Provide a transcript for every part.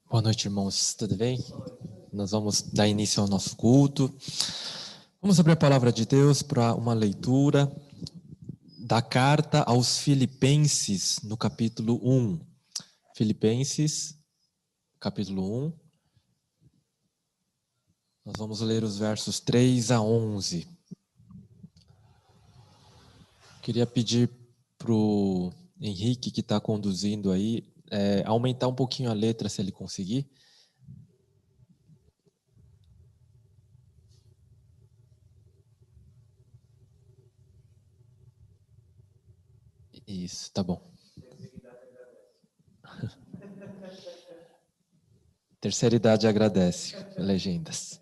Boa noite, irmãos. Tudo bem? Nós vamos dar início ao nosso culto. Vamos abrir a palavra de Deus para uma leitura da carta aos Filipenses, no capítulo 1. Filipenses, capítulo 1. Nós vamos ler os versos 3 a 11. Queria pedir para o Henrique, que está conduzindo aí, aumentar um pouquinho a letra, se ele conseguir. Isso, tá bom. Terceira idade agradece, legendas.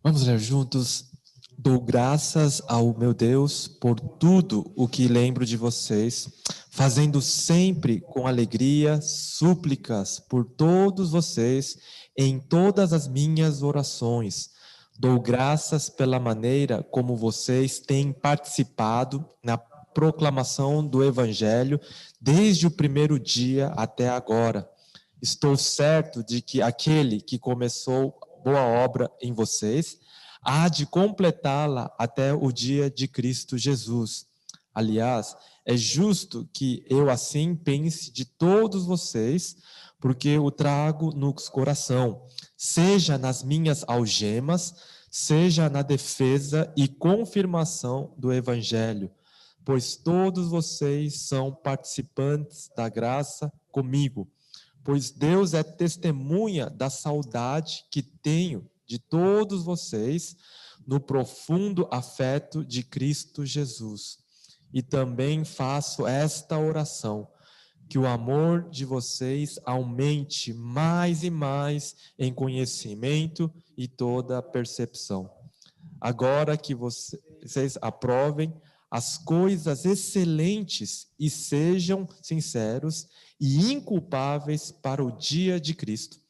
Vamos ler juntos. Dou graças ao meu Deus por tudo o que lembro de vocês, fazendo sempre com alegria súplicas por todos vocês em todas as minhas orações. Dou graças pela maneira como vocês têm participado na proclamação do Evangelho desde o primeiro dia até agora. Estou certo de que aquele que começou boa obra em vocês há de completá-la até o dia de Cristo Jesus. Aliás, é justo que eu assim pense de todos vocês, porque o trago no coração, seja nas minhas algemas, seja na defesa e confirmação do Evangelho, pois todos vocês são participantes da graça comigo. Pois Deus é testemunha da saudade que tenho de todos vocês no profundo afeto de Cristo Jesus. E também faço esta oração, que o amor de vocês aumente mais e mais em conhecimento e toda percepção. Agora que vocês aprovem as coisas excelentes e sejam sinceros e inculpáveis para o dia de Cristo,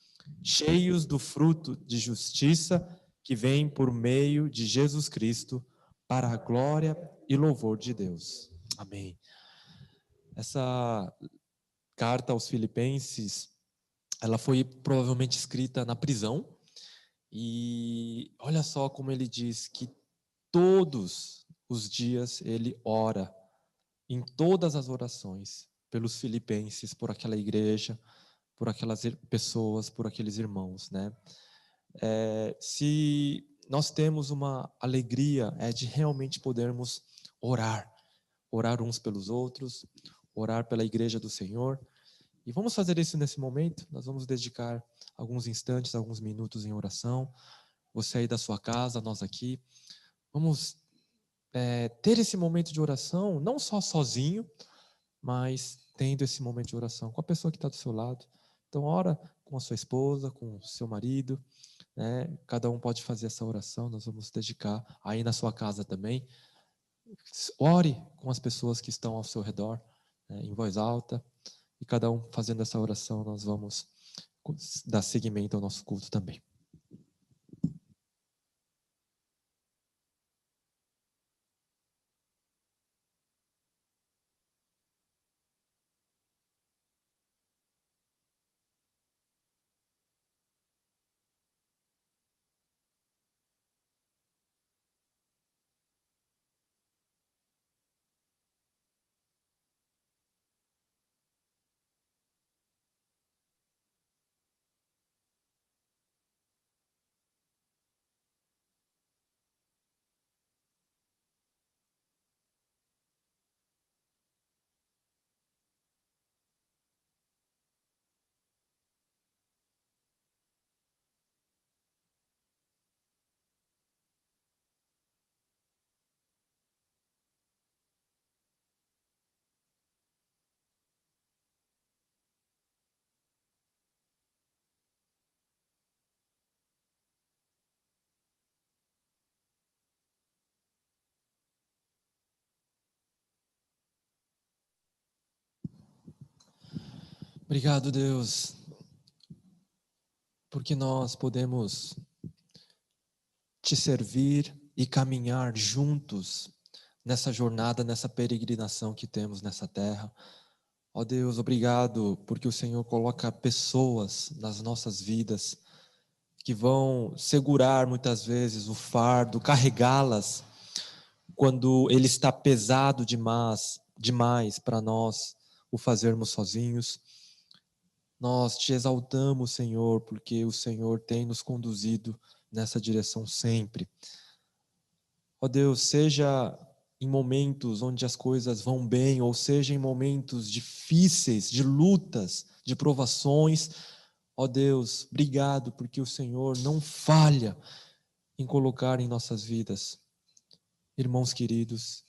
cheios do fruto de justiça que vem por meio de Jesus Cristo, para a glória e louvor de Deus. Amém. Essa carta aos Filipenses, ela foi provavelmente escrita na prisão, e olha só como ele diz que todos os dias ele ora, em todas as orações, pelos filipenses, por aquela igreja, por aquelas pessoas, por aqueles irmãos, né? Se nós temos uma alegria, de realmente podermos orar, orar uns pelos outros, orar pela igreja do Senhor. E vamos fazer isso nesse momento. Nós vamos dedicar alguns instantes, alguns minutos em oração. Você aí da sua casa, nós aqui. Vamos ter esse momento de oração, não só sozinho, mas tendo esse momento de oração com a pessoa que está do seu lado. Então, ora com a sua esposa, com o seu marido, né? Cada um pode fazer essa oração, nós vamos dedicar aí na sua casa também. Ore com as pessoas que estão ao seu redor, né, em voz alta, e cada um fazendo essa oração, nós vamos dar seguimento ao nosso culto também. Obrigado, Deus, porque nós podemos te servir e caminhar juntos nessa jornada, nessa peregrinação que temos nessa terra. Ó Deus, obrigado porque o Senhor coloca pessoas nas nossas vidas que vão segurar muitas vezes o fardo, carregá-las quando ele está pesado demais para nós o fazermos sozinhos. Nós te exaltamos, Senhor, porque o Senhor tem nos conduzido nessa direção sempre. Ó Deus, seja em momentos onde as coisas vão bem, ou seja em momentos difíceis, de lutas, de provações, ó Deus, obrigado porque o Senhor não falha em colocar em nossas vidas irmãos queridos,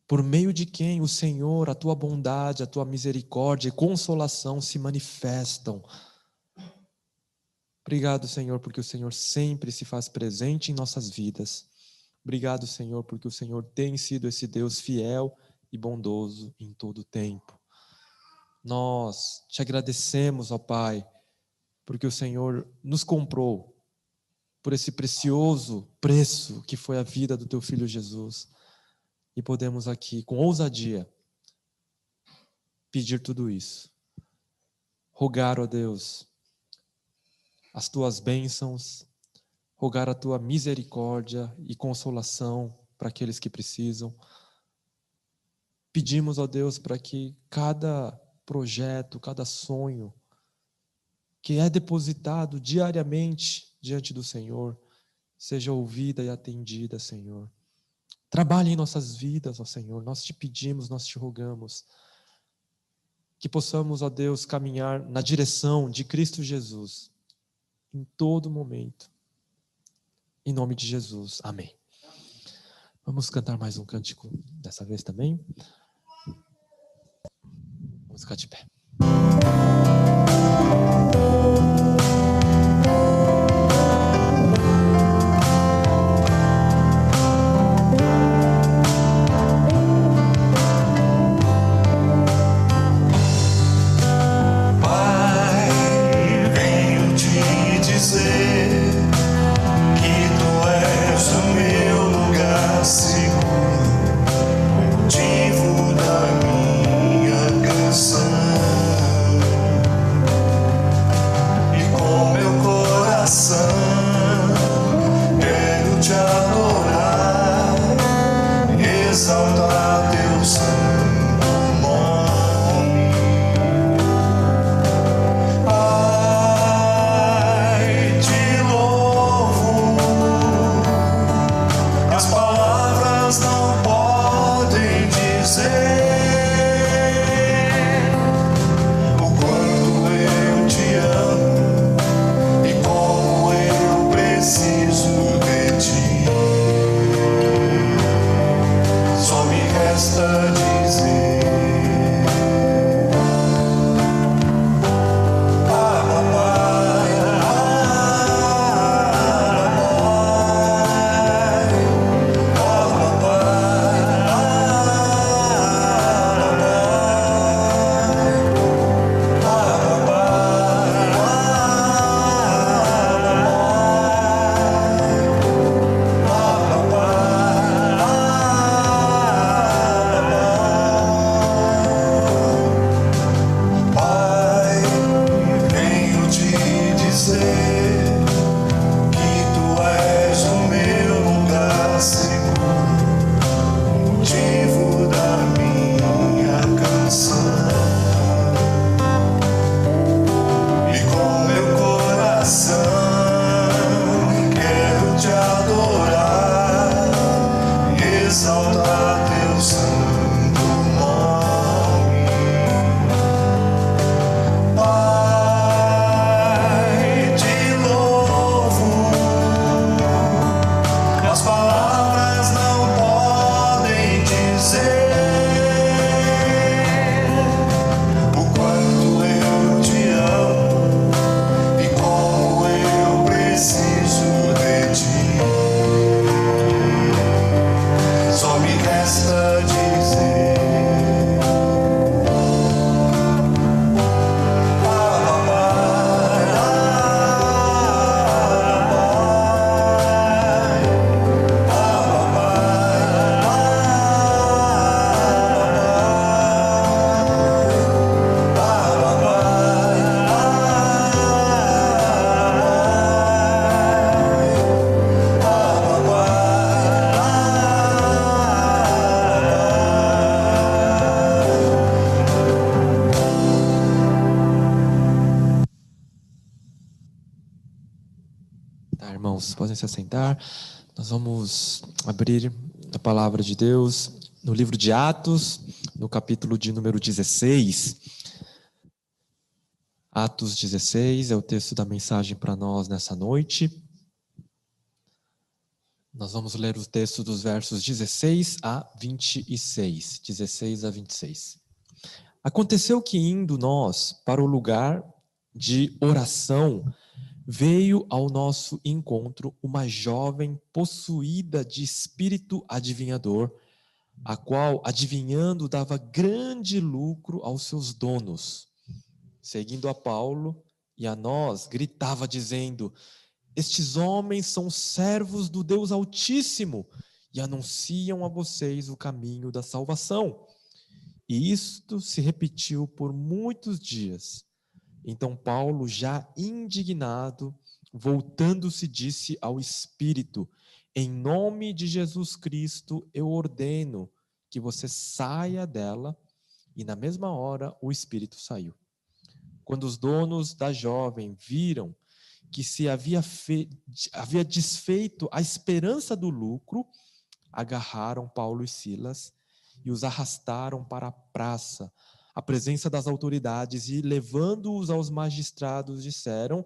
por meio de quem o Senhor, a tua bondade, a tua misericórdia e consolação se manifestam. Obrigado, Senhor, porque o Senhor sempre se faz presente em nossas vidas. Obrigado, Senhor, porque o Senhor tem sido esse Deus fiel e bondoso em todo o tempo. Nós te agradecemos, ó Pai, porque o Senhor nos comprou por esse precioso preço que foi a vida do teu Filho Jesus. E podemos aqui, com ousadia, pedir tudo isso. Rogar, ó Deus, as tuas bênçãos, rogar a tua misericórdia e consolação para aqueles que precisam. Pedimos, ó Deus, para que cada projeto, cada sonho que é depositado diariamente diante do Senhor, seja ouvida e atendida, Senhor. Trabalhe em nossas vidas, ó Senhor, nós te pedimos, nós te rogamos, que possamos, ó Deus, caminhar na direção de Cristo Jesus, em todo momento, em nome de Jesus, amém. Vamos cantar mais um cântico, dessa vez também. Vamos ficar de pé. Motivo da minha canção. Irmãos, podem se assentar. Nós vamos abrir a palavra de Deus no livro de Atos, no capítulo de número 16. Atos 16 é o texto da mensagem para nós nessa noite. Nós vamos ler o texto dos versos 16 a 26. 16 a 26. Aconteceu que, indo nós para o lugar de oração, veio ao nosso encontro uma jovem possuída de espírito adivinhador, a qual, adivinhando, dava grande lucro aos seus donos. Seguindo a Paulo e a nós, gritava dizendo: estes homens são servos do Deus Altíssimo e anunciam a vocês o caminho da salvação. E isto se repetiu por muitos dias. Então Paulo, já indignado, voltando-se, disse ao Espírito: em nome de Jesus Cristo, eu ordeno que você saia dela. E na mesma hora o Espírito saiu. Quando os donos da jovem viram que se havia desfeito a esperança do lucro, agarraram Paulo e Silas e os arrastaram para a praça, à presença das autoridades, e, levando-os aos magistrados, disseram: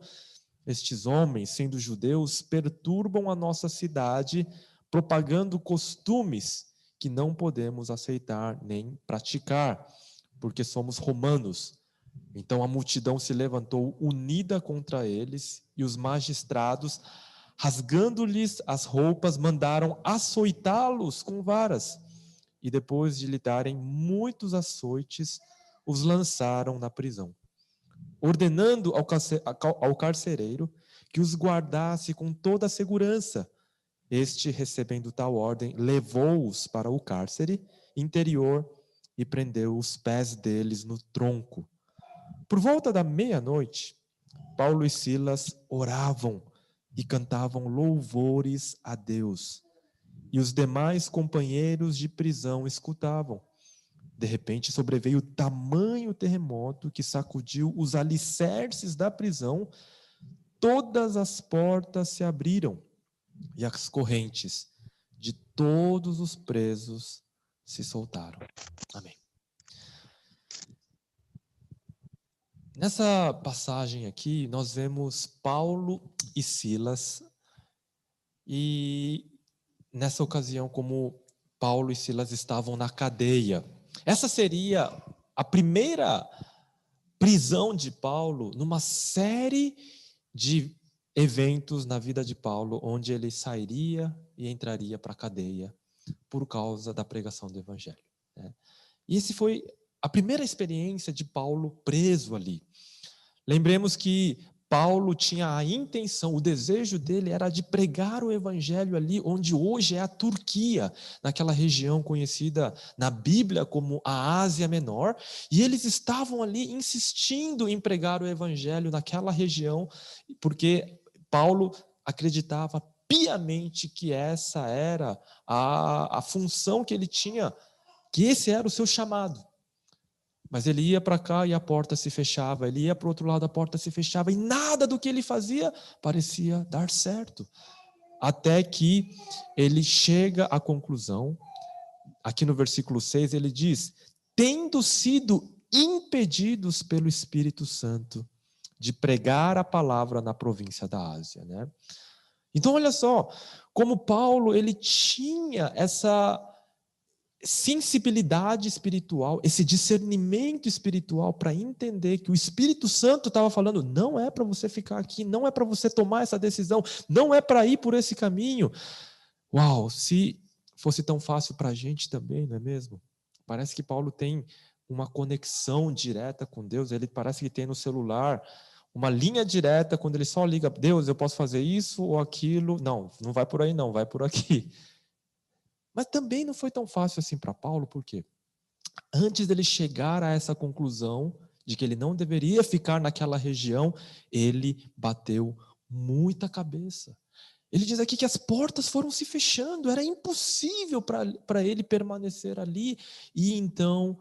estes homens, sendo judeus, perturbam a nossa cidade, propagando costumes que não podemos aceitar nem praticar, porque somos romanos. Então a multidão se levantou unida contra eles, e os magistrados, rasgando-lhes as roupas, mandaram açoitá-los com varas. E depois de lhe darem muitos açoites, os lançaram na prisão, ordenando ao carcereiro que os guardasse com toda a segurança. Este, recebendo tal ordem, levou-os para o cárcere interior e prendeu os pés deles no tronco. Por volta da meia-noite, Paulo e Silas oravam e cantavam louvores a Deus. E os demais companheiros de prisão escutavam. De repente sobreveio tamanho terremoto que sacudiu os alicerces da prisão, todas as portas se abriram e as correntes de todos os presos se soltaram. Amém. Nessa passagem aqui, nós vemos Paulo e Silas, e nessa ocasião, como Paulo e Silas estavam na cadeia. Essa seria a primeira prisão de Paulo numa série de eventos na vida de Paulo, onde ele sairia e entraria para a cadeia por causa da pregação do evangelho. E esse foi a primeira experiência de Paulo preso ali. Lembremos que Paulo tinha a intenção, o desejo dele era de pregar o evangelho ali onde hoje é a Turquia, naquela região conhecida na Bíblia como a Ásia Menor, e eles estavam ali insistindo em pregar o evangelho naquela região, porque Paulo acreditava piamente que essa era a função que ele tinha, que esse era o seu chamado. Mas ele ia para cá e a porta se fechava, ele ia para o outro lado, a porta se fechava, e nada do que ele fazia parecia dar certo. Até que ele chega à conclusão, aqui no versículo 6 ele diz: tendo sido impedidos pelo Espírito Santo de pregar a palavra na província da Ásia. Então olha só, como Paulo ele tinha essa sensibilidade espiritual, esse discernimento espiritual para entender que o Espírito Santo estava falando: não é para você ficar aqui, não é para você tomar essa decisão, não é para ir por esse caminho. Uau, se fosse tão fácil para a gente também, não é mesmo? Parece que Paulo tem uma conexão direta com Deus, ele parece que tem no celular uma linha direta, quando ele só liga: Deus, eu posso fazer isso ou aquilo? Não, não vai por aí não, vai por aqui. Mas também não foi tão fácil assim para Paulo, por quê? Antes dele chegar a essa conclusão de que ele não deveria ficar naquela região, ele bateu muita cabeça. Ele diz aqui que as portas foram se fechando, era impossível para ele permanecer ali. E então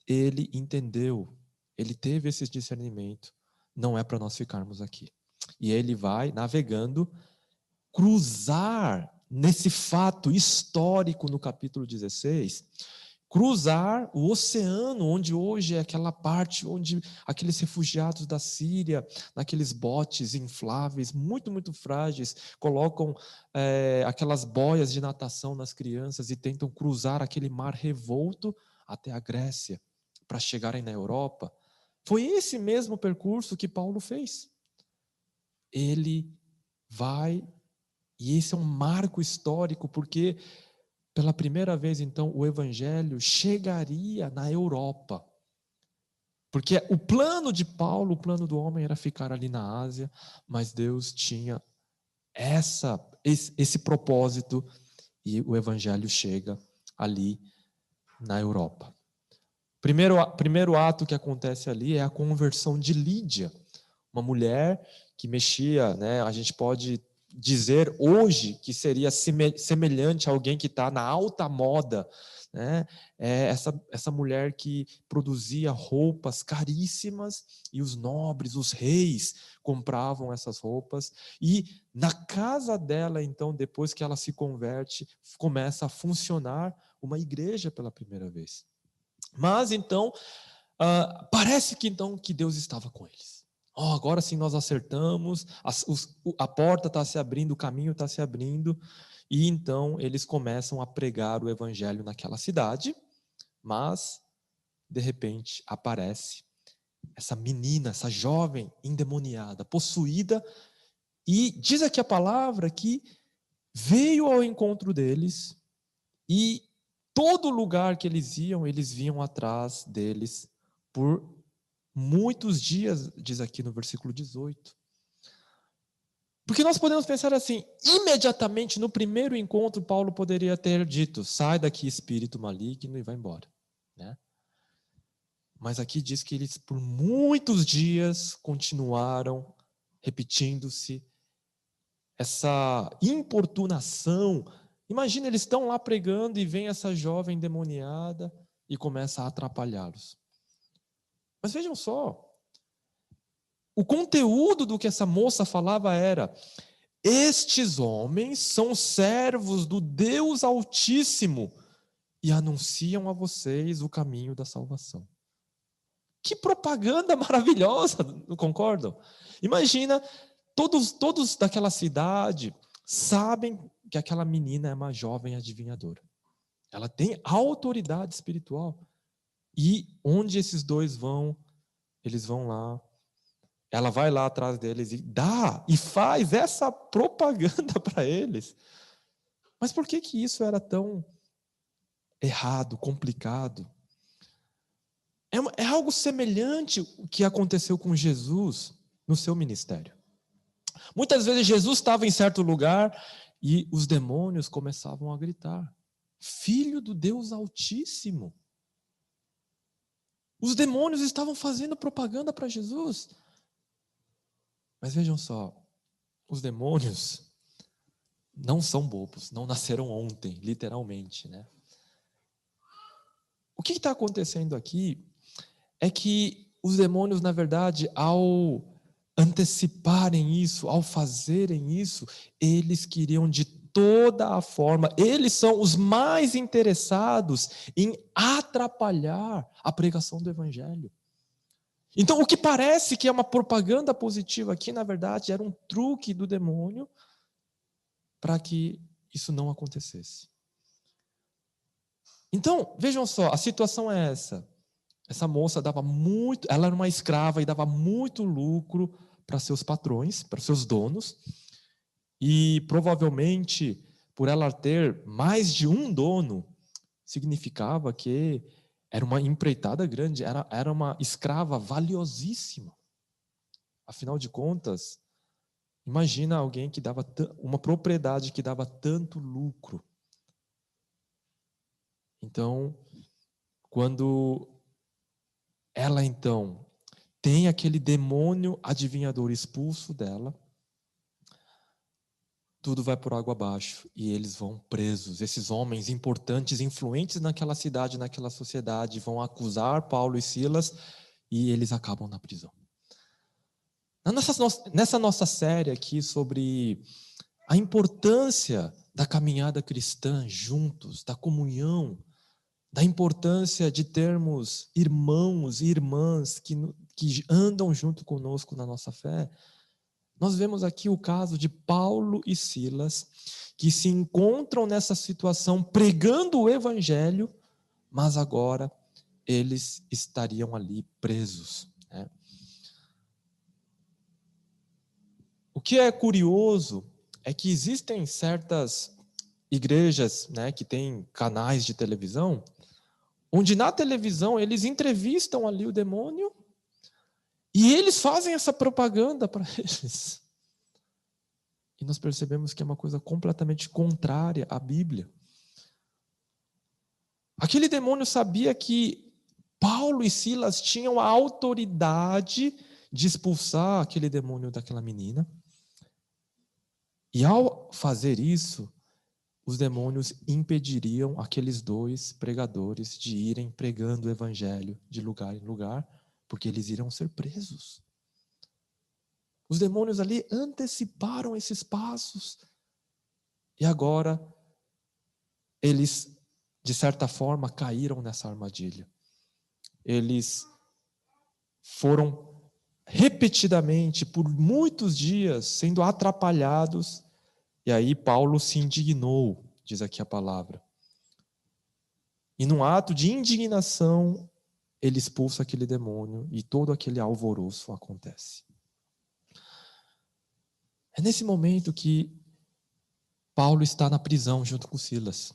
ele entendeu, ele teve esse discernimento: não é para nós ficarmos aqui. E ele vai navegando cruzar nesse fato histórico no capítulo 16, cruzar o oceano, onde hoje é aquela parte onde aqueles refugiados da Síria, naqueles botes infláveis, muito, muito frágeis, colocam aquelas boias de natação nas crianças e tentam cruzar aquele mar revolto até a Grécia, para chegarem na Europa. Foi esse mesmo percurso que Paulo fez. Ele vai, e esse é um marco histórico, porque pela primeira vez, então, o evangelho chegaria na Europa. Porque o plano de Paulo, o plano do homem era ficar ali na Ásia, mas Deus tinha esse propósito e o evangelho chega ali na Europa. Primeiro ato que acontece ali é a conversão de Lídia, uma mulher que mexia, né, a gente pode dizer hoje que seria semelhante a alguém que está na alta moda, né? Essa mulher que produzia roupas caríssimas e os nobres, os reis compravam essas roupas, e na casa dela, então, depois que ela se converte, começa a funcionar uma igreja pela primeira vez. Mas então, parece que então que Deus estava com eles. Agora sim nós acertamos, a porta está se abrindo, o caminho está se abrindo, e então eles começam a pregar o evangelho naquela cidade, mas de repente aparece essa menina, essa jovem endemoniada, possuída, e diz aqui a palavra que veio ao encontro deles, e todo lugar que eles vinham atrás deles por muitos dias, diz aqui no versículo 18. Porque nós podemos pensar assim, imediatamente no primeiro encontro, Paulo poderia ter dito, sai daqui espírito maligno e vai embora, né? Mas aqui diz que eles por muitos dias continuaram repetindo-se essa importunação. Imagina, eles estão lá pregando e vem essa jovem endemoniada e começa a atrapalhá-los. Mas vejam só, o conteúdo do que essa moça falava era: estes homens são servos do Deus Altíssimo e anunciam a vocês o caminho da salvação. Que propaganda maravilhosa, não concordam? Imagina, todos daquela cidade sabem que aquela menina é uma jovem adivinhadora. Ela tem autoridade espiritual. E onde esses dois vão, eles vão lá. Ela vai lá atrás deles e dá, e faz essa propaganda para eles. Mas por que isso era tão errado, complicado? É algo semelhante o que aconteceu com Jesus no seu ministério. Muitas vezes Jesus estava em certo lugar e os demônios começavam a gritar: Filho do Deus Altíssimo. Os demônios estavam fazendo propaganda para Jesus. Mas vejam só, os demônios não são bobos, não nasceram ontem, literalmente, né? O que está acontecendo aqui é que os demônios, na verdade, ao anteciparem isso, ao fazerem isso, eles queriam de toda a forma, eles são os mais interessados em atrapalhar a pregação do evangelho. Então, o que parece que é uma propaganda positiva aqui, na verdade, era um truque do demônio para que isso não acontecesse. Então, vejam só, a situação é essa. Essa moça ela era uma escrava e dava muito lucro para seus patrões, para seus donos, e provavelmente, por ela ter mais de um dono, significava que era uma empreitada grande, era uma escrava valiosíssima. Afinal de contas, imagina alguém que dava uma propriedade que dava tanto lucro. Então, quando ela então tem aquele demônio adivinhador expulso dela, tudo vai por água abaixo e eles vão presos. Esses homens importantes, influentes naquela cidade, naquela sociedade, vão acusar Paulo e Silas e eles acabam na prisão. Nessa nossa série aqui sobre a importância da caminhada cristã juntos, da comunhão, da importância de termos irmãos e irmãs que andam junto conosco na nossa fé, nós vemos aqui o caso de Paulo e Silas, que se encontram nessa situação pregando o evangelho, mas agora eles estariam ali presos, né? O que é curioso é que existem certas igrejas, né, que têm canais de televisão, onde na televisão eles entrevistam ali o demônio e eles fazem essa propaganda para eles. E nós percebemos que é uma coisa completamente contrária à Bíblia. Aquele demônio sabia que Paulo e Silas tinham a autoridade de expulsar aquele demônio daquela menina. E ao fazer isso, os demônios impediriam aqueles dois pregadores de irem pregando o evangelho de lugar em lugar, porque eles iriam ser presos. Os demônios ali anteciparam esses passos. E agora, eles, de certa forma, caíram nessa armadilha. Eles foram repetidamente, por muitos dias, sendo atrapalhados. E aí Paulo se indignou, diz aqui a palavra. E num ato de indignação, ele expulsa aquele demônio e todo aquele alvoroço acontece. É nesse momento que Paulo está na prisão junto com Silas.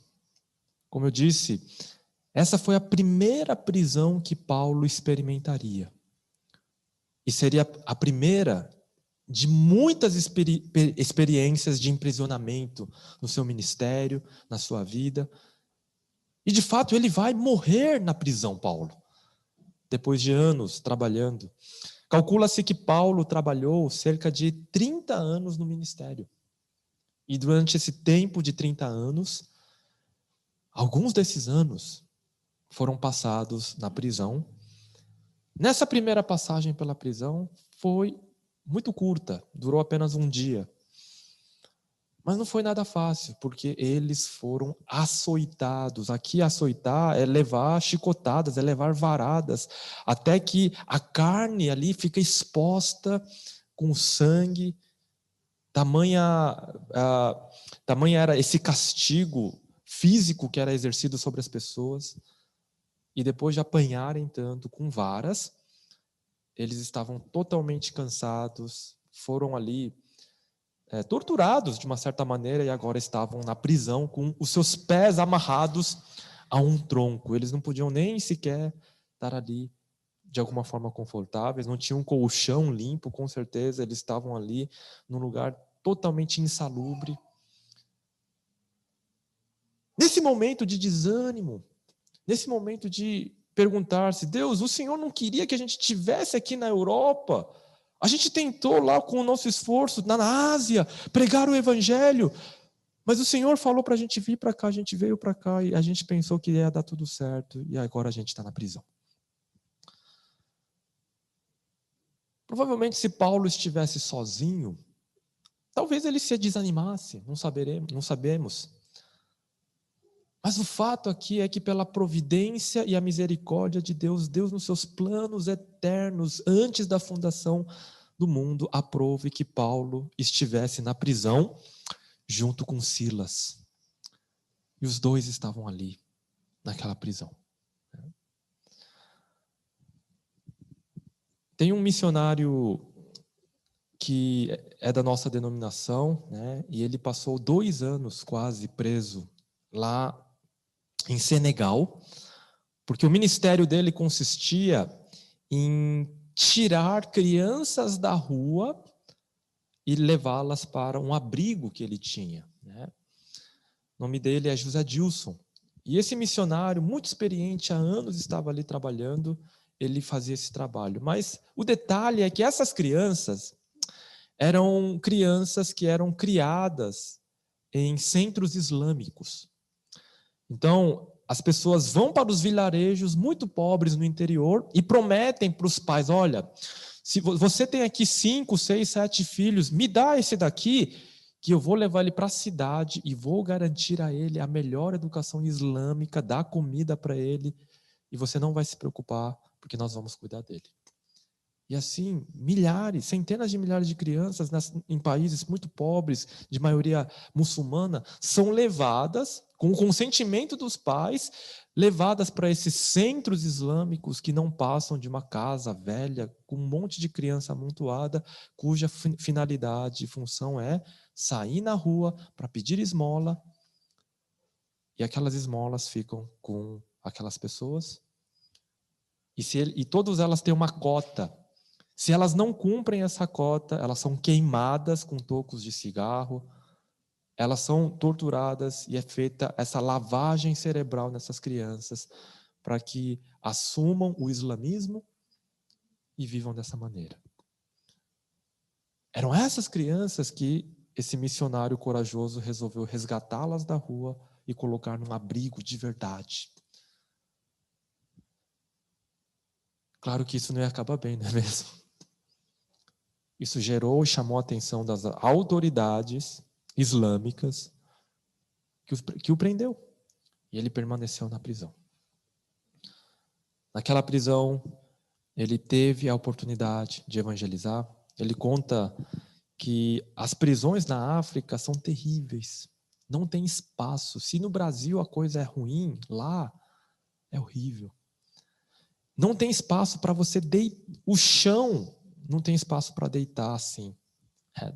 Como eu disse, essa foi a primeira prisão que Paulo experimentaria. E seria a primeira de muitas experiências de aprisionamento no seu ministério, na sua vida. E de fato ele vai morrer na prisão, Paulo, depois de anos trabalhando. Calcula-se que Paulo trabalhou cerca de 30 anos no ministério. E durante esse tempo de 30 anos, alguns desses anos foram passados na prisão. Nessa primeira passagem pela prisão foi muito curta, durou apenas um dia. Mas não foi nada fácil, porque eles foram açoitados. Aqui açoitar é levar chicotadas, é levar varadas, até que a carne ali fica exposta com sangue. Tamanha era esse castigo físico que era exercido sobre as pessoas. E depois de apanharem tanto com varas, eles estavam totalmente cansados, foram ali torturados de uma certa maneira e agora estavam na prisão com os seus pés amarrados a um tronco. Eles não podiam nem sequer estar ali de alguma forma confortáveis, não tinham um colchão limpo, com certeza, eles estavam ali num lugar totalmente insalubre. Nesse momento de desânimo, nesse momento de perguntar-se, Deus, o Senhor não queria que a gente estivesse aqui na Europa? A gente tentou lá com o nosso esforço, na Ásia, pregar o Evangelho, mas o Senhor falou para a gente vir para cá, a gente veio para cá e a gente pensou que ia dar tudo certo e agora a gente está na prisão. Provavelmente se Paulo estivesse sozinho, talvez ele se desanimasse, não sabemos. Mas o fato aqui é que pela providência e a misericórdia de Deus, Deus nos seus planos eternos, antes da fundação do mundo, aprove que Paulo estivesse na prisão junto com Silas. E os dois estavam ali, naquela prisão. Tem um missionário que é da nossa denominação, né, e ele passou 2 anos quase preso lá em Senegal, porque o ministério dele consistia em tirar crianças da rua e levá-las para um abrigo que ele tinha, né? O nome dele é José Dilson. E esse missionário, muito experiente, há anos estava ali trabalhando, ele fazia esse trabalho. Mas o detalhe é que essas crianças eram crianças que eram criadas em centros islâmicos. Então, as pessoas vão para os vilarejos muito pobres no interior e prometem para os pais, olha, se você tem aqui 5, 6, 7 filhos, me dá esse daqui que eu vou levar ele para a cidade e vou garantir a ele a melhor educação islâmica, dar comida para ele, e você não vai se preocupar, porque nós vamos cuidar dele. E assim, milhares, centenas de milhares de crianças em países muito pobres, de maioria muçulmana, são levadas, com o consentimento dos pais, levadas para esses centros islâmicos que não passam de uma casa velha, com um monte de criança amontoada, cuja finalidade e função é sair na rua para pedir esmola, e aquelas esmolas ficam com aquelas pessoas, e todas elas têm uma cota. Se elas não cumprem essa cota, elas são queimadas com tocos de cigarro, elas são torturadas e é feita essa lavagem cerebral nessas crianças para que assumam o islamismo e vivam dessa maneira. Eram essas crianças que esse missionário corajoso resolveu resgatá-las da rua e colocar num abrigo de verdade. Claro que isso não ia acabar bem, não é mesmo? Isso gerou e chamou a atenção das autoridades islâmicas que o prendeu. E ele permaneceu na prisão. Naquela prisão, ele teve a oportunidade de evangelizar. Ele conta que as prisões na África são terríveis. Não tem espaço. Se no Brasil a coisa é ruim, lá é horrível. Não tem espaço para você deitar. O chão não tem espaço para deitar assim.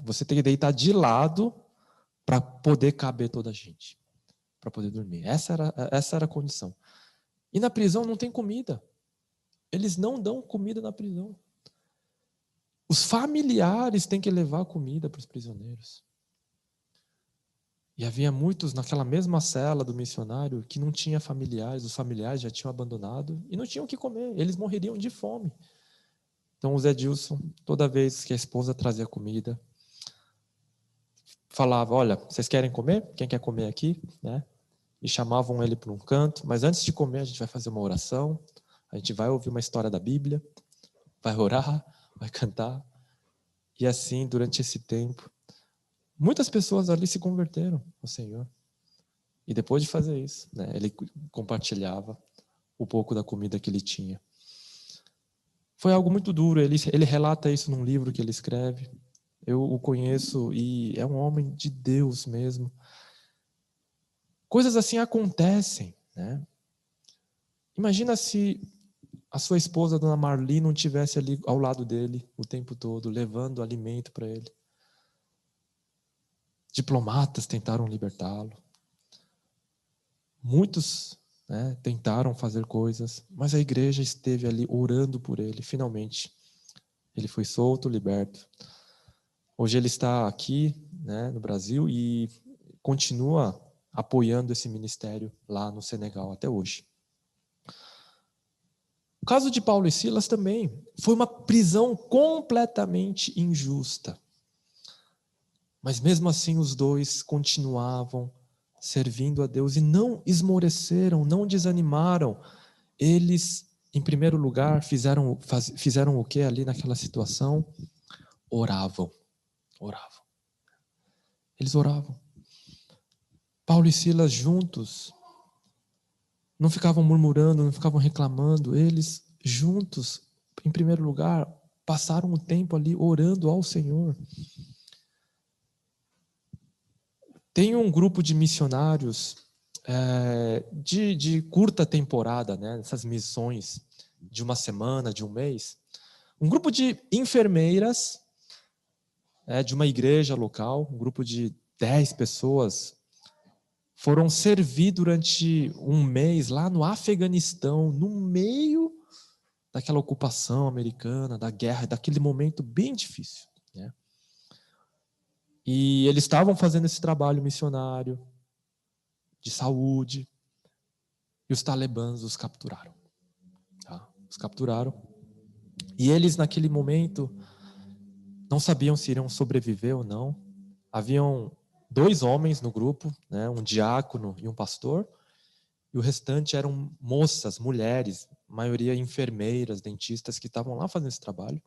Você tem que deitar de lado para poder caber toda a gente, para poder dormir. Essa era a condição. E na prisão não tem comida. Eles não dão comida na prisão. Os familiares têm que levar comida para os prisioneiros. E havia muitos naquela mesma cela do missionário que não tinha familiares, os familiares já tinham abandonado e não tinham o que comer, eles morreriam de fome. Então o Zé Dilson, toda vez que a esposa trazia comida, falava, olha, vocês querem comer? Quem quer comer aqui? Né? E chamavam ele para um canto, mas antes de comer a gente vai fazer uma oração, a gente vai ouvir uma história da Bíblia, vai orar, vai cantar. E assim, durante esse tempo, muitas pessoas ali se converteram ao Senhor. E depois de fazer isso, né, ele compartilhava um pouco da comida que ele tinha. Foi algo muito duro, ele relata isso num livro que ele escreve. Eu o conheço e é um homem de Deus mesmo. Coisas assim acontecem, né? Imagina se a sua esposa, Dona Marli, não estivesse ali ao lado dele o tempo todo, levando alimento para ele. Diplomatas tentaram libertá-lo. Muitos, né, tentaram fazer coisas, mas a igreja esteve ali orando por ele. Finalmente, ele foi solto, liberto. Hoje ele está aqui, né, no Brasil e continua apoiando esse ministério lá no Senegal até hoje. O caso de Paulo e Silas também foi uma prisão completamente injusta. Mas mesmo assim os dois continuavam servindo a Deus e não esmoreceram, não desanimaram. Eles, em primeiro lugar, fizeram o que ali naquela situação? Oravam. Eles oravam. Paulo e Silas juntos não ficavam murmurando, não ficavam reclamando. Eles juntos, em primeiro lugar, passaram o tempo ali orando ao Senhor. Tem um grupo de missionários de curta temporada, né, essas missões de uma semana, de um mês. Um grupo de enfermeiras de uma igreja local, um grupo de 10 pessoas, foram servir durante um mês lá no Afeganistão, no meio daquela ocupação americana, da guerra, daquele momento bem difícil, né? E eles estavam fazendo esse trabalho missionário, de saúde, e os talibãs os capturaram. Tá? Os capturaram. E eles, naquele momento, não sabiam se iriam sobreviver ou não. Haviam 2 homens no grupo, né, um diácono e um pastor, e o restante eram moças, mulheres, maioria enfermeiras, dentistas, que estavam lá fazendo esse trabalho.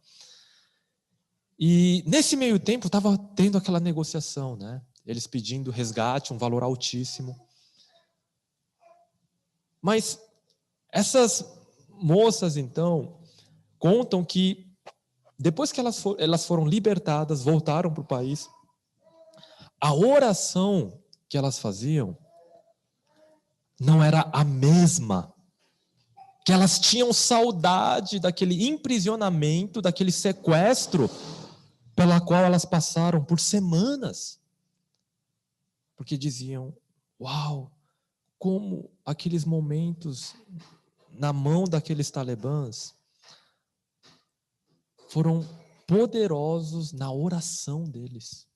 E nesse meio tempo estava tendo aquela negociação, né? Eles pedindo resgate, um valor altíssimo. Mas essas moças, então, contam que depois que elas foram libertadas, voltaram para o país, a oração que elas faziam não era a mesma, que elas tinham saudade daquele imprisionamento, daquele sequestro pela qual elas passaram por semanas, porque diziam, uau, como aqueles momentos na mão daqueles talibãs foram poderosos na oração deles.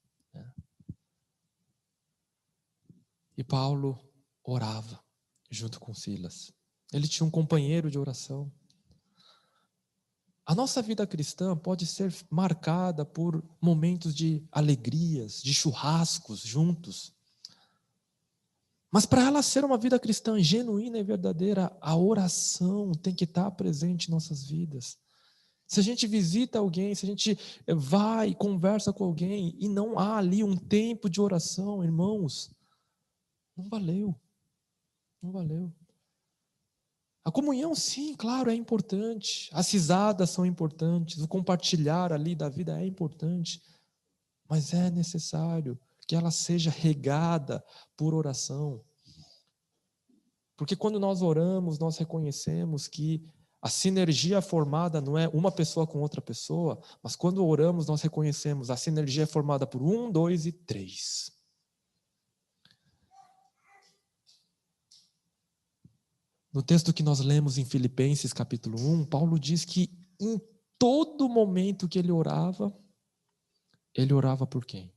E Paulo orava junto com Silas. Ele tinha um companheiro de oração. A nossa vida cristã pode ser marcada por momentos de alegrias, de churrascos juntos. Mas para ela ser uma vida cristã genuína e verdadeira, a oração tem que estar presente em nossas vidas. Se a gente visita alguém, se a gente vai e conversa com alguém e não há ali um tempo de oração, irmãos, não valeu. Não valeu. A comunhão, sim, claro, é importante. As risadas são importantes. O compartilhar ali da vida é importante. Mas é necessário que ela seja regada por oração. Porque quando nós oramos, nós reconhecemos que a sinergia formada não é uma pessoa com outra pessoa, mas quando oramos, nós reconhecemos a sinergia é formada por 1, 2 e 3. No texto que nós lemos em Filipenses capítulo 1, Paulo diz que em todo momento que ele orava por quem?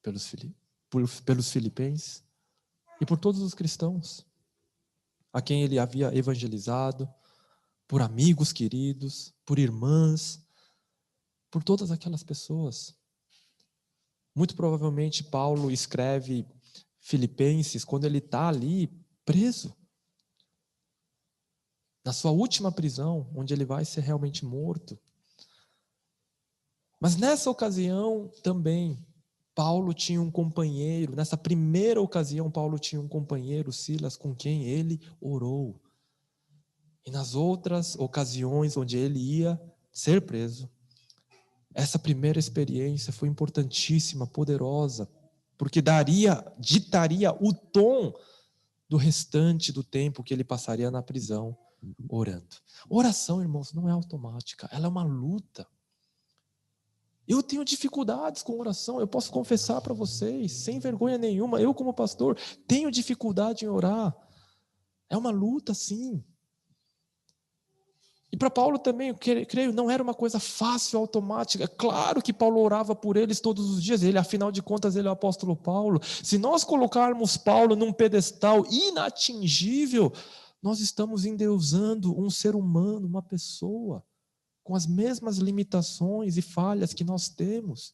Pelos filipenses e por todos os cristãos, a quem ele havia evangelizado, por amigos queridos, por irmãs, por todas aquelas pessoas. Muito provavelmente Paulo escreve Filipenses quando ele está ali preso, na sua última prisão, onde ele vai ser realmente morto. Mas nessa ocasião também, Paulo tinha um companheiro, nessa primeira ocasião, Paulo tinha um companheiro, Silas, com quem ele orou. E nas outras ocasiões onde ele ia ser preso, essa primeira experiência foi importantíssima, poderosa, porque ditaria o tom do restante do tempo que ele passaria na prisão orando. Oração, irmãos, não é automática, ela é uma luta. Eu tenho dificuldades com oração, eu posso confessar para vocês, sem vergonha nenhuma, eu como pastor tenho dificuldade em orar. É uma luta, sim. E para Paulo também, eu creio, não era uma coisa fácil, automática. É claro que Paulo orava por eles todos os dias, ele, afinal de contas, ele é o apóstolo Paulo. Se nós colocarmos Paulo num pedestal inatingível, nós estamos endeusando um ser humano, uma pessoa, com as mesmas limitações e falhas que nós temos.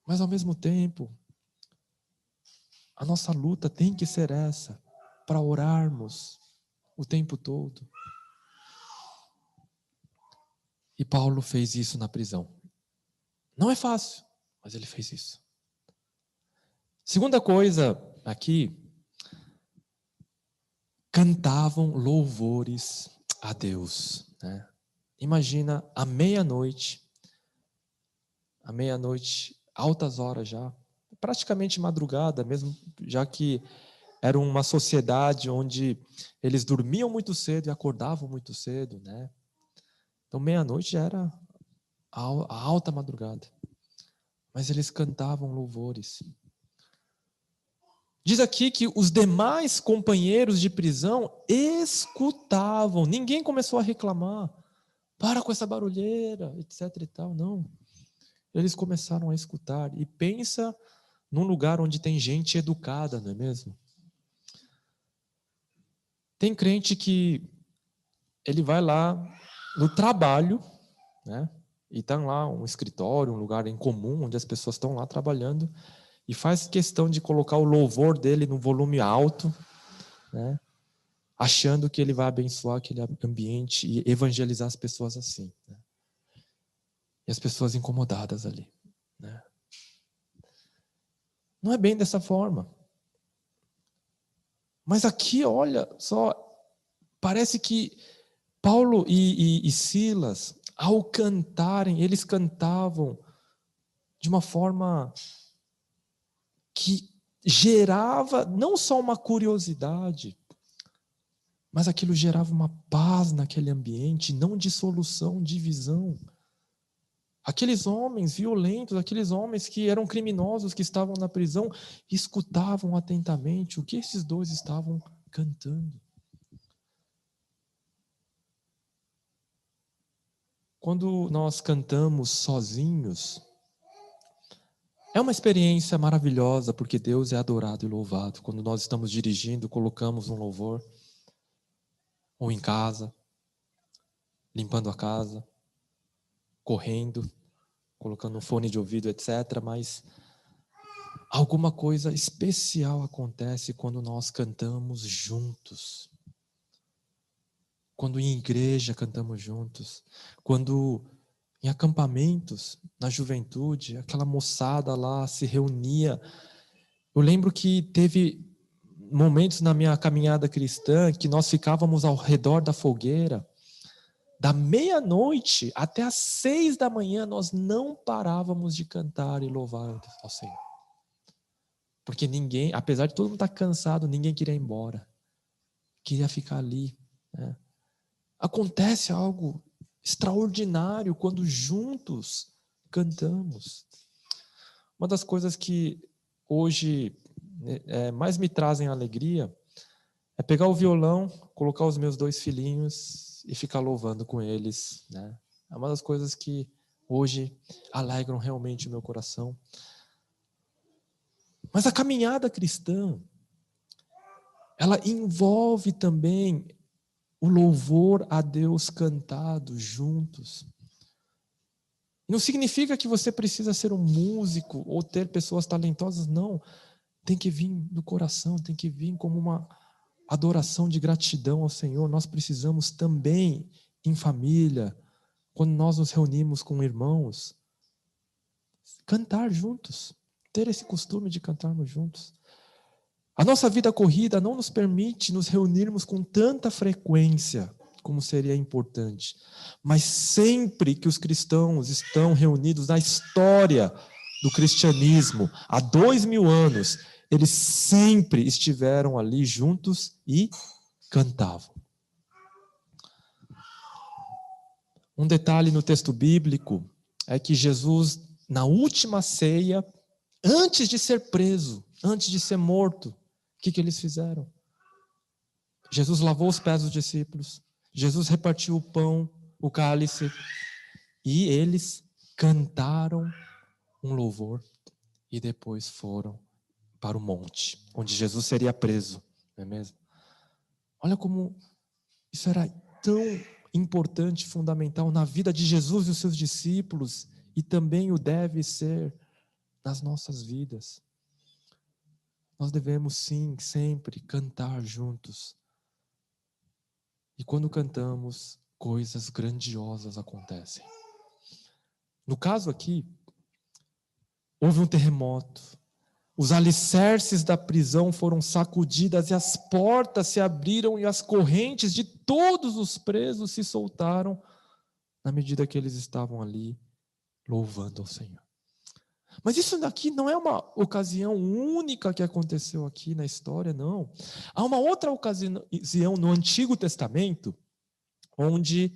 Mas, ao mesmo tempo, a nossa luta tem que ser essa, para orarmos o tempo todo. E Paulo fez isso na prisão. Não é fácil, mas ele fez isso. Segunda coisa aqui, cantavam louvores a Deus, né? Imagina à meia-noite, altas horas já, praticamente madrugada mesmo, já que era uma sociedade onde eles dormiam muito cedo e acordavam muito cedo, né? Então meia-noite já era a alta madrugada. Mas eles cantavam louvores. Diz aqui que os demais companheiros de prisão escutavam. Ninguém começou a reclamar. Para com essa barulheira, etc e tal. Não. Eles começaram a escutar. E pensa num lugar onde tem gente educada, não é mesmo? Tem crente que ele vai lá no trabalho, né? E está lá um escritório, um lugar em comum, onde as pessoas estão lá trabalhando, e faz questão de colocar o louvor dele no volume alto, né? Achando que ele vai abençoar aquele ambiente e evangelizar as pessoas assim, né? E as pessoas incomodadas ali, né? Não é bem dessa forma. Mas aqui, olha só, parece que Paulo e Silas, ao cantarem, eles cantavam de uma forma que gerava não só uma curiosidade, mas aquilo gerava uma paz naquele ambiente, não dissolução, divisão. Aqueles homens violentos, aqueles homens que eram criminosos, que estavam na prisão, escutavam atentamente o que esses dois estavam cantando. Quando nós cantamos sozinhos, é uma experiência maravilhosa, porque Deus é adorado e louvado. Quando nós estamos dirigindo, colocamos um louvor, ou em casa, limpando a casa, correndo, colocando um fone de ouvido, etc. Mas alguma coisa especial acontece quando nós cantamos juntos. Quando em igreja cantamos juntos. Quando em acampamentos, na juventude, aquela moçada lá se reunia. Eu lembro que teve momentos na minha caminhada cristã que nós ficávamos ao redor da fogueira. Da meia-noite até às 6 da manhã, nós não parávamos de cantar e louvar ao Senhor. Porque ninguém, apesar de todo mundo estar cansado, ninguém queria ir embora. Queria ficar ali, né? Acontece algo extraordinário quando juntos cantamos. Uma das coisas que hoje mais me trazem alegria é pegar o violão, colocar os meus 2 filhinhos e ficar louvando com eles, né? É uma das coisas que hoje alegram realmente o meu coração. Mas a caminhada cristã, ela envolve também o louvor a Deus cantado juntos. Não significa que você precisa ser um músico ou ter pessoas talentosas, não. Tem que vir do coração, tem que vir como uma adoração de gratidão ao Senhor. Nós precisamos também, em família, quando nós nos reunimos com irmãos, cantar juntos, ter esse costume de cantarmos juntos. A nossa vida corrida não nos permite nos reunirmos com tanta frequência como seria importante. Mas sempre que os cristãos estão reunidos na história do cristianismo, há 2000 anos, eles sempre estiveram ali juntos e cantavam. Um detalhe no texto bíblico é que Jesus, na última ceia, antes de ser preso, antes de ser morto, o que eles fizeram? Jesus lavou os pés dos discípulos, Jesus repartiu o pão, o cálice, e eles cantaram um louvor e depois foram para o monte, onde Jesus seria preso, não é mesmo? Olha como isso era tão importante, fundamental na vida de Jesus e os seus discípulos, e também o deve ser nas nossas vidas. Nós devemos sim, sempre cantar juntos. E quando cantamos, coisas grandiosas acontecem. No caso aqui, houve um terremoto. Os alicerces da prisão foram sacudidas e as portas se abriram e as correntes de todos os presos se soltaram na medida que eles estavam ali louvando ao Senhor. Mas isso daqui não é uma ocasião única que aconteceu aqui na história, não. Há uma outra ocasião no Antigo Testamento onde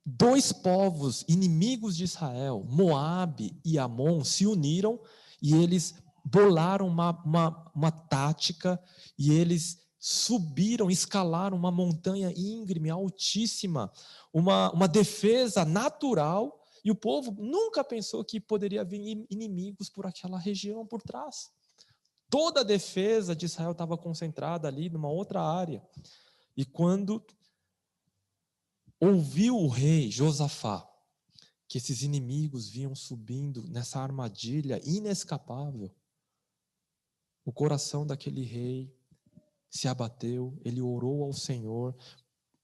2 povos inimigos de Israel, Moabe e Amon, se uniram e eles bolaram uma tática e eles subiram, escalaram uma montanha íngreme, altíssima, uma defesa natural, e o povo nunca pensou que poderia vir inimigos por aquela região por trás. Toda a defesa de Israel estava concentrada ali numa outra área. E quando ouviu o rei Josafá que esses inimigos vinham subindo nessa armadilha inescapável, o coração daquele rei se abateu, ele orou ao Senhor,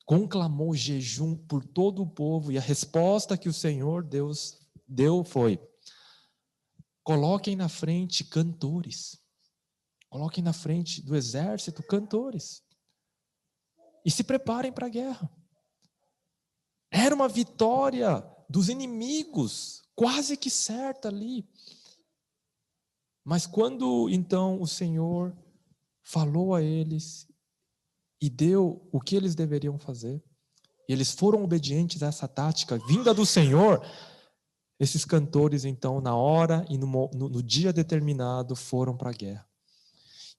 conclamou jejum por todo o povo, e a resposta que o Senhor Deus deu foi: coloquem na frente cantores, coloquem na frente do exército cantores, e se preparem para a guerra. Era uma vitória dos inimigos, quase que certa ali. Mas quando então o Senhor falou a eles e deu o que eles deveriam fazer, e eles foram obedientes a essa tática vinda do Senhor, esses cantores então, na hora e no dia determinado, foram para a guerra.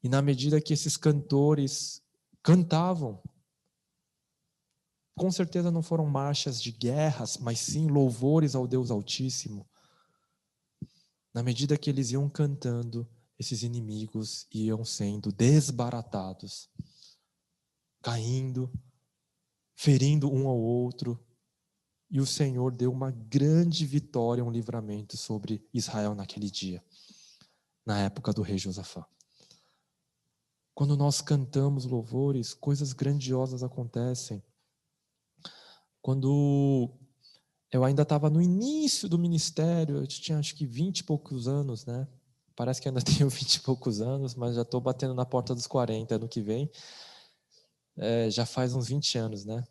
E na medida que esses cantores cantavam, com certeza não foram marchas de guerras, mas sim louvores ao Deus Altíssimo. Na medida que eles iam cantando, esses inimigos iam sendo desbaratados, caindo, ferindo um ao outro, e o Senhor deu uma grande vitória, um livramento sobre Israel naquele dia, na época do rei Josafá. Quando nós cantamos louvores, coisas grandiosas acontecem. Quando eu ainda estava no início do ministério, eu tinha acho que 20 e poucos anos, né? Parece que ainda tenho 20 e poucos anos, mas já estou batendo na porta dos 40 ano que vem. Já faz uns 20 anos, né?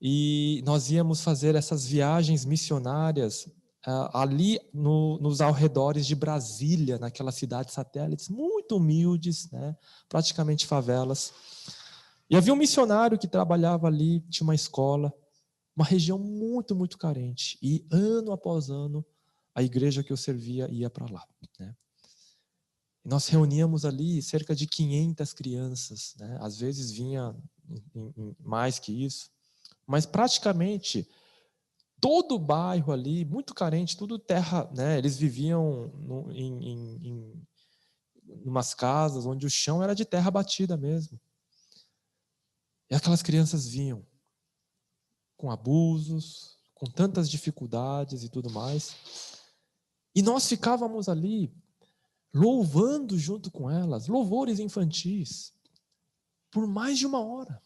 E nós íamos fazer essas viagens missionárias ali nos arredores de Brasília, naquelas cidades satélites muito humildes, né? Praticamente favelas. E havia um missionário que trabalhava ali, tinha uma escola, uma região muito, muito carente. E ano após ano, a igreja que eu servia ia para lá, né? E nós reuníamos ali cerca de 500 crianças, né? Às vezes vinha mais que isso, mas praticamente todo o bairro ali, muito carente, tudo terra, né? Eles viviam em umas casas onde o chão era de terra batida mesmo. E aquelas crianças vinham com abusos, com tantas dificuldades e tudo mais. E nós ficávamos ali louvando junto com elas, louvores infantis, por mais de 1 hora.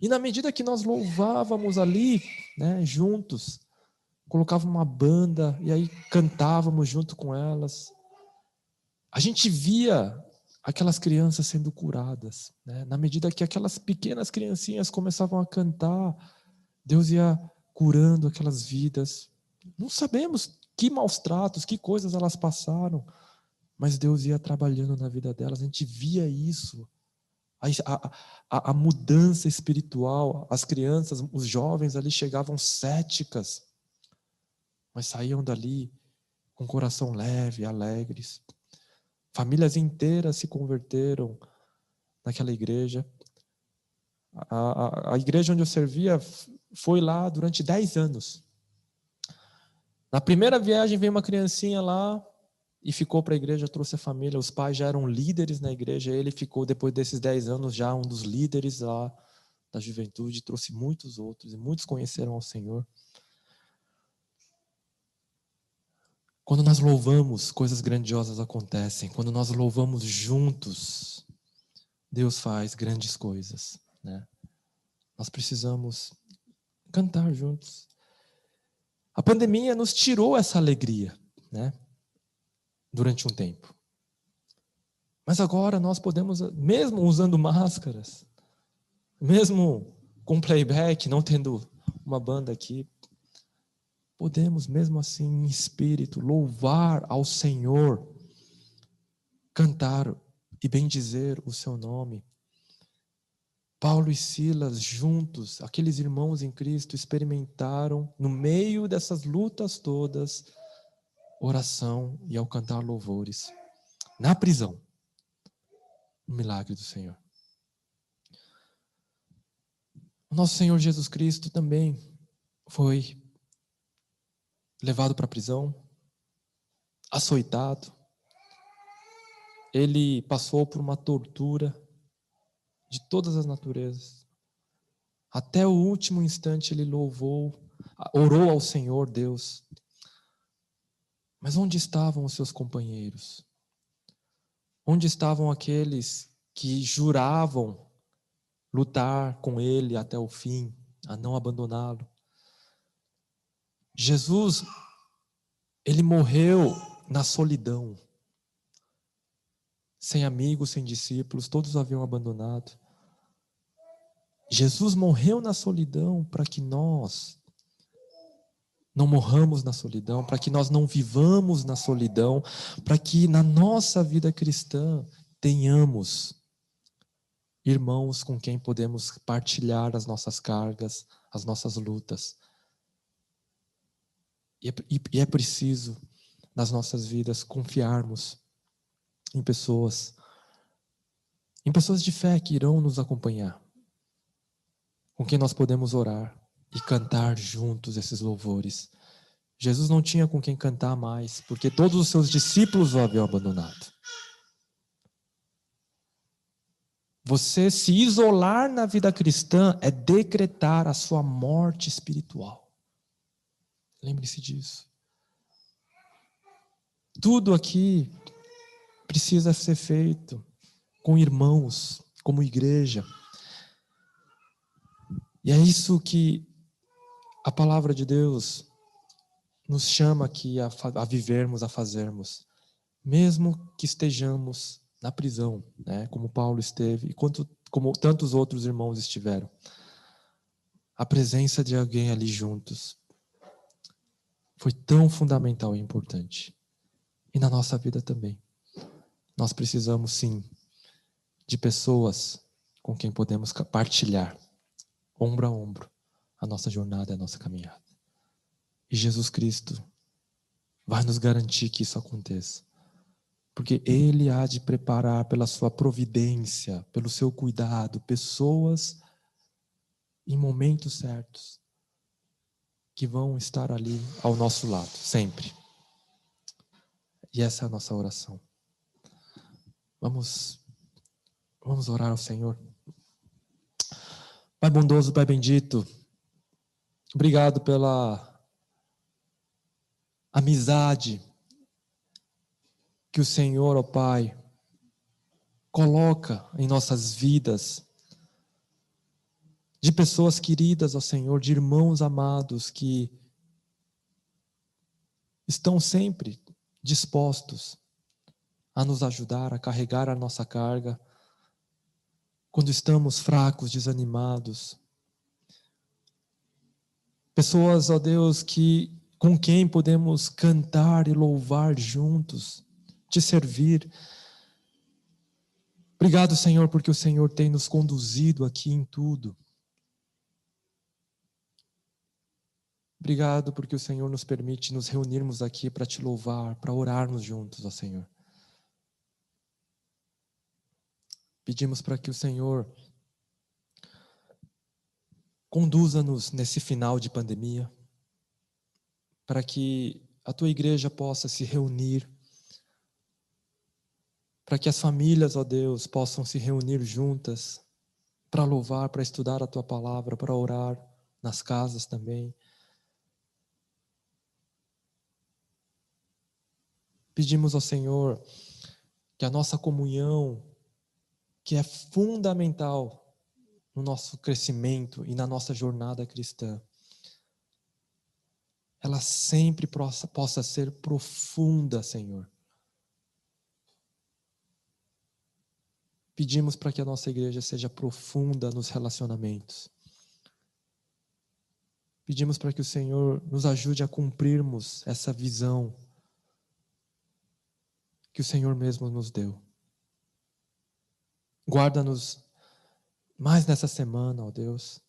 E na medida que nós louvávamos ali, né, juntos, colocávamos uma banda e aí cantávamos junto com elas, a gente via aquelas crianças sendo curadas, né? Na medida que aquelas pequenas criancinhas começavam a cantar, Deus ia curando aquelas vidas. Não sabemos que maus tratos, que coisas elas passaram, mas Deus ia trabalhando na vida delas. A gente via isso, a mudança espiritual. As crianças, os jovens ali chegavam céticas, mas saíam dali com o coração leve, alegres. Famílias inteiras se converteram naquela igreja. A igreja onde eu servia foi lá durante 10 anos. Na primeira viagem veio uma criancinha lá e ficou para a igreja, trouxe a família. Os pais já eram líderes na igreja. Ele ficou, depois desses 10 anos, já um dos líderes lá da juventude. Trouxe muitos outros e muitos conheceram ao Senhor. Quando nós louvamos, coisas grandiosas acontecem. Quando nós louvamos juntos, Deus faz grandes coisas, né? Nós precisamos cantar juntos. A pandemia nos tirou essa alegria, né? Durante um tempo. Mas agora nós podemos, mesmo usando máscaras, mesmo com playback, não tendo uma banda aqui, podemos mesmo assim, em espírito, louvar ao Senhor, cantar e bendizer o seu nome. Paulo e Silas juntos, aqueles irmãos em Cristo, experimentaram, no meio dessas lutas todas, oração e ao cantar louvores. Na prisão, o milagre do Senhor. O nosso Senhor Jesus Cristo também foi levado para a prisão, açoitado. Ele passou por uma tortura de todas as naturezas. Até o último instante ele louvou, orou ao Senhor Deus. Mas onde estavam os seus companheiros? Onde estavam aqueles que juravam lutar com Ele até o fim, a não abandoná-lo. Jesus, Ele morreu na solidão, sem amigos, sem discípulos, todos o haviam abandonado. Jesus morreu na solidão para que nós não morramos na solidão, para que nós não vivamos na solidão, para que na nossa vida cristã tenhamos irmãos com quem podemos partilhar as nossas cargas, as nossas lutas. E é preciso, nas nossas vidas, confiarmos em pessoas de fé que irão nos acompanhar, com quem nós podemos orar e cantar juntos esses louvores. Jesus não tinha com quem cantar mais, porque todos os seus discípulos o haviam abandonado. Você se isolar na vida cristã é decretar a sua morte espiritual. Lembre-se disso. Tudo aqui precisa ser feito com irmãos, como igreja. E é isso que a palavra de Deus nos chama aqui a vivermos, a fazermos. Mesmo que estejamos na prisão, né, como Paulo esteve e como tantos outros irmãos estiveram. A presença de alguém ali juntos foi tão fundamental e importante. E na nossa vida também. Nós precisamos, sim, de pessoas com quem podemos partilhar, ombro a ombro, a nossa jornada, a nossa caminhada. E Jesus Cristo vai nos garantir que isso aconteça. Porque Ele há de preparar pela sua providência, pelo seu cuidado, pessoas em momentos certos que vão estar ali ao nosso lado, sempre. E essa é a nossa oração. Vamos orar ao Senhor. Pai bondoso, Pai bendito, obrigado pela amizade que o Senhor, ó Pai, coloca em nossas vidas, de pessoas queridas, ó Senhor, de irmãos amados que estão sempre dispostos a nos ajudar, a carregar a nossa carga, quando estamos fracos, desanimados. Pessoas, ó Deus, com quem podemos cantar e louvar juntos, te servir. Obrigado, Senhor, porque o Senhor tem nos conduzido aqui em tudo. Obrigado porque o Senhor nos permite nos reunirmos aqui para te louvar, para orarmos juntos, ó Senhor. Pedimos para que o Senhor conduza-nos nesse final de pandemia, para que a tua igreja possa se reunir, para que as famílias, ó Deus, possam se reunir juntas, para louvar, para estudar a tua palavra, para orar nas casas também. Pedimos ao Senhor que a nossa comunhão, que é fundamental no nosso crescimento e na nossa jornada cristã, ela sempre possa ser profunda, Senhor. Pedimos para que a nossa igreja seja profunda nos relacionamentos. Pedimos para que o Senhor nos ajude a cumprirmos essa visão que o Senhor mesmo nos deu. Guarda-nos mais nessa semana, ó Deus.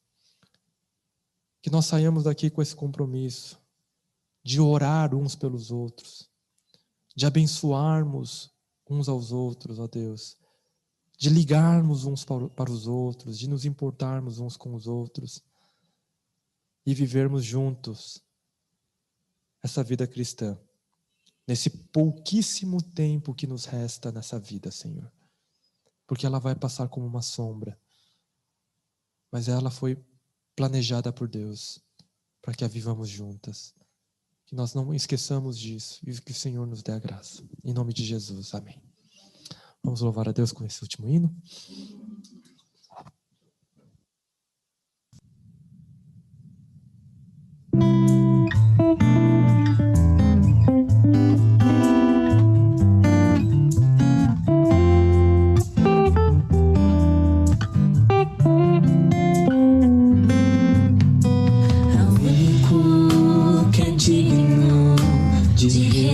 Que nós saiamos daqui com esse compromisso de orar uns pelos outros, de abençoarmos uns aos outros, ó Deus, de ligarmos uns para os outros, de nos importarmos uns com os outros e vivermos juntos essa vida cristã, nesse pouquíssimo tempo que nos resta nessa vida, Senhor. Porque ela vai passar como uma sombra, mas ela foi planejada por Deus para que a vivamos juntas. Que nós não esqueçamos disso e que o Senhor nos dê a graça. Em nome de Jesus, amém. Vamos louvar a Deus com esse último hino.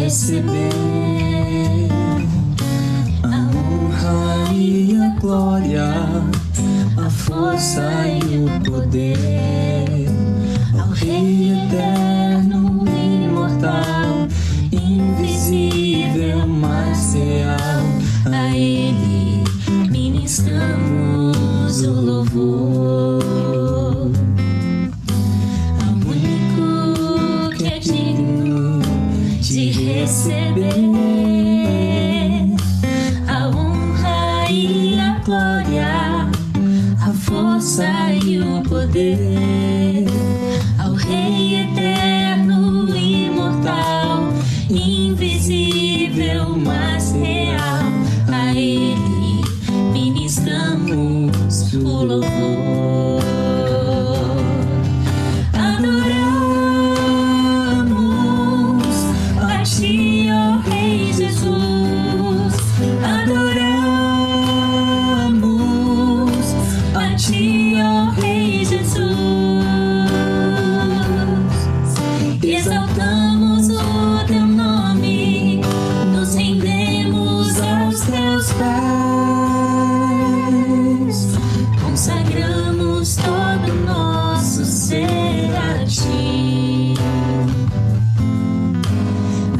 Receber a honra e a glória, a força e o poder, ao Rei eterno, imortal, invisível, mas real. A Ele ministramos o louvor. Ao único que é digno de receber a honra e a glória, a força e o poder, ao Rei eterno, imortal, invisível, mas real. A Ele ministramos o louvor. Exaltamos o teu nome, nos rendemos aos teus pés, consagramos todo o nosso ser a ti,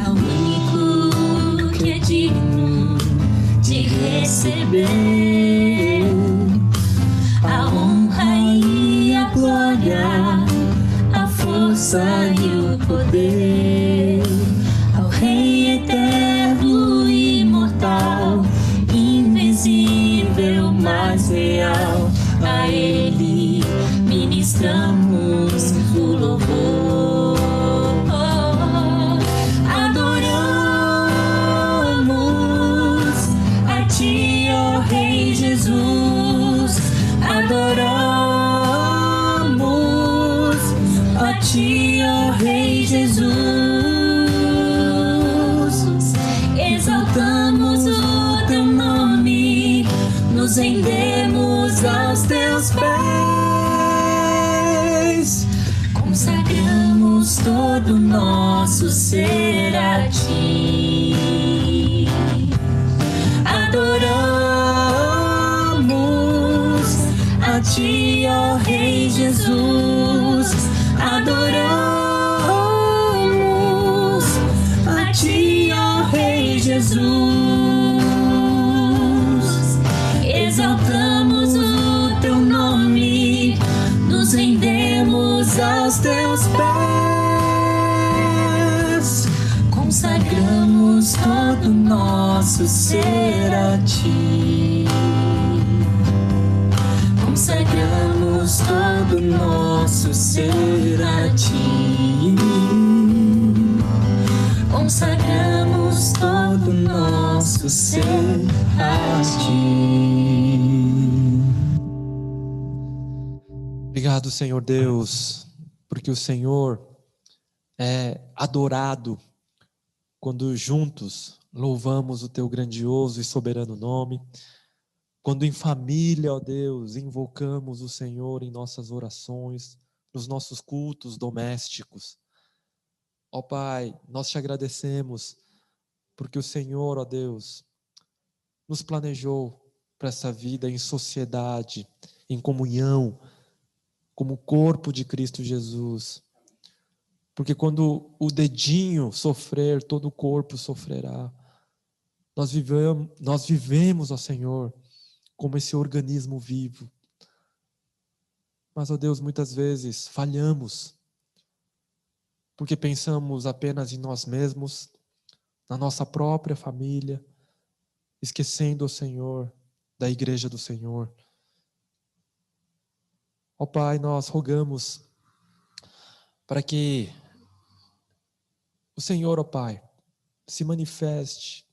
ao único que é digno de receber a honra e a glória, a força e o poder, ao Rei eterno, imortal, invisível, mas real. A Ele ministramos o louvor. Adoramos a ti, ó Rei Jesus. Adoramos a ti, ó Rei Jesus. Exaltamos o teu nome, nos rendemos aos teus pés, consagramos todo o nosso ser a ti. Adoramos a ti, ó Rei Jesus. Adoramos a ti, ó Rei Jesus. Exaltamos o teu nome, nos rendemos aos teus pés, consagramos todo o nosso ser a ti. Consagramos todo o nosso ser a ti. Consagramos todo o nosso ser a ti. Obrigado, Senhor Deus, porque o Senhor é adorado quando juntos louvamos o teu grandioso e soberano nome. Quando em família, ó Deus, invocamos o Senhor em nossas orações, nos nossos cultos domésticos. Ó Pai, nós te agradecemos porque o Senhor, ó Deus, nos planejou para essa vida em sociedade, em comunhão, como corpo de Cristo Jesus. Porque quando o dedinho sofrer, todo o corpo sofrerá. Nós vivemos, ó Senhor, como esse organismo vivo. Mas, ó Deus, muitas vezes falhamos, porque pensamos apenas em nós mesmos, na nossa própria família, esquecendo, ó Senhor, da igreja do Senhor. Ó Pai, nós rogamos para que o Senhor, ó Pai, se manifeste,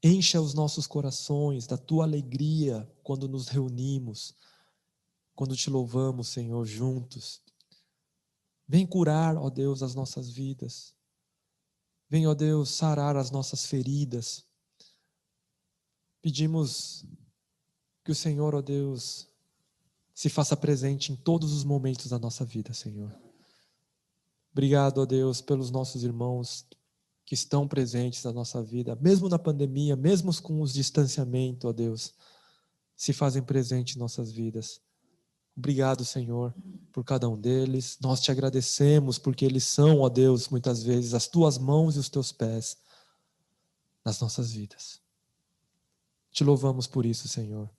encha os nossos corações da tua alegria quando nos reunimos, quando te louvamos, Senhor, juntos. Vem curar, ó Deus, as nossas vidas. Vem, ó Deus, sarar as nossas feridas. Pedimos que o Senhor, ó Deus, se faça presente em todos os momentos da nossa vida, Senhor. Obrigado, ó Deus, pelos nossos irmãos que estão presentes na nossa vida, mesmo na pandemia, mesmo com os distanciamentos, ó Deus, se fazem presentes em nossas vidas. Obrigado, Senhor, por cada um deles. Nós te agradecemos porque eles são, ó Deus, muitas vezes as tuas mãos e os teus pés nas nossas vidas. Te louvamos por isso, Senhor.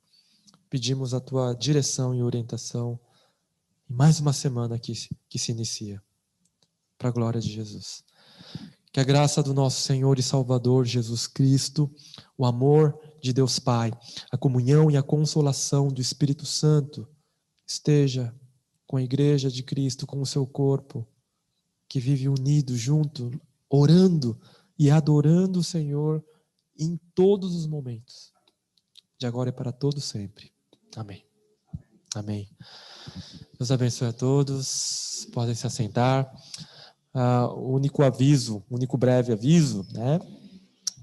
Pedimos a tua direção e orientação em mais uma semana que se inicia, para a glória de Jesus. Que a graça do nosso Senhor e Salvador Jesus Cristo, o amor de Deus Pai, a comunhão e a consolação do Espírito Santo esteja com a igreja de Cristo, com o seu corpo, que vive unido, junto, orando e adorando o Senhor em todos os momentos, de agora e para todo sempre. Amém. Amém. Deus abençoe a todos. Podem se assentar. O único aviso, o único breve aviso, né,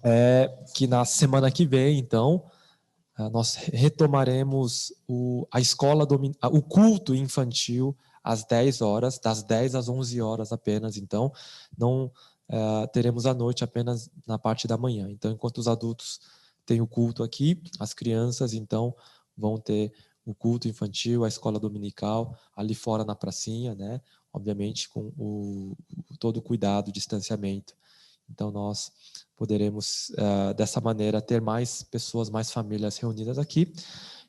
é que na semana que vem, então, nós retomaremos a escola, o culto infantil às 10 horas, das 10 às 11 horas apenas. Então, não teremos a noite apenas na parte da manhã. Então, enquanto os adultos têm o culto aqui, as crianças, então, vão ter o culto infantil, a escola dominical, ali fora na pracinha, né? Obviamente com todo o cuidado, o distanciamento. Então nós poderemos, dessa maneira, ter mais pessoas, mais famílias reunidas aqui.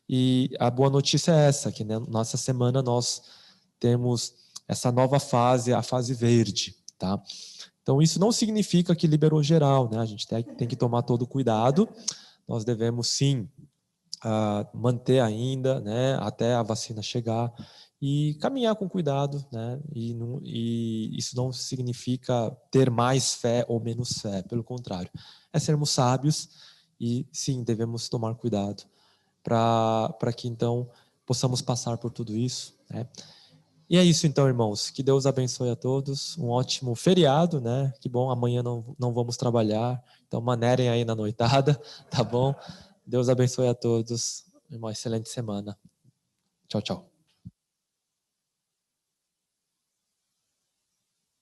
E a boa notícia é essa, que nessa semana nós temos essa nova fase, a fase verde, tá? Então isso não significa que liberou geral, né? A gente tem que tomar todo o cuidado. Nós devemos sim manter ainda, né, até a vacina chegar e caminhar com cuidado, né, e isso não significa ter mais fé ou menos fé, pelo contrário, é sermos sábios e sim, devemos tomar cuidado para que então possamos passar por tudo isso, né. E é isso então, irmãos, que Deus abençoe a todos, um ótimo feriado, né, que bom, amanhã não vamos trabalhar, então manerem aí na noitada, tá bom? Deus abençoe a todos. Uma excelente semana. Tchau, tchau.